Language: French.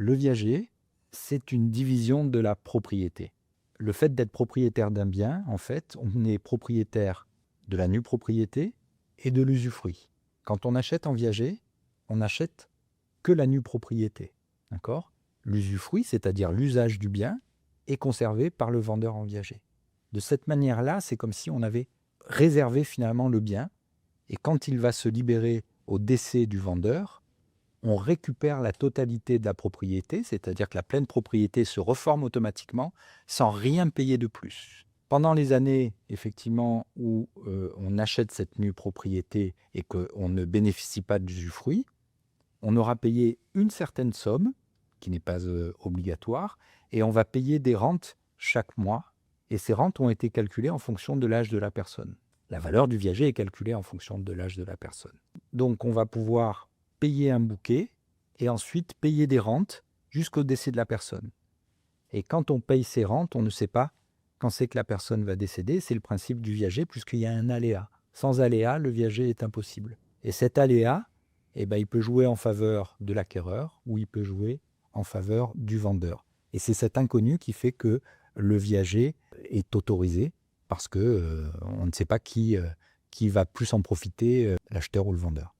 Le viager, c'est une division de la propriété. Le fait d'être propriétaire d'un bien, en fait, on est propriétaire de la nue propriété et de l'usufruit. Quand on achète en viager, on n'achète que la nue propriété. D'accord ? L'usufruit, c'est-à-dire l'usage du bien, est conservé par le vendeur en viager. De cette manière-là, c'est comme si on avait réservé finalement le bien, et quand il va se libérer au décès du vendeur, on récupère la totalité de la propriété, c'est-à-dire que la pleine propriété se reforme automatiquement sans rien payer de plus. Pendant les années, effectivement, où on achète cette nue propriété et qu'on ne bénéficie pas d'usufruit, on aura payé une certaine somme, qui n'est pas obligatoire, et on va payer des rentes chaque mois, et ces rentes ont été calculées en fonction de l'âge de la personne. La valeur du viager est calculée en fonction de l'âge de la personne. Donc on va pouvoir payer un bouquet et ensuite payer des rentes jusqu'au décès de la personne. Et quand on paye ces rentes, on ne sait pas quand c'est que la personne va décéder. C'est le principe du viager puisqu'il y a un aléa. Sans aléa, le viager est impossible. Et cet aléa, il peut jouer en faveur de l'acquéreur ou il peut jouer en faveur du vendeur. Et c'est cet inconnu qui fait que le viager est autorisé parce que on ne sait pas qui va plus en profiter, l'acheteur ou le vendeur.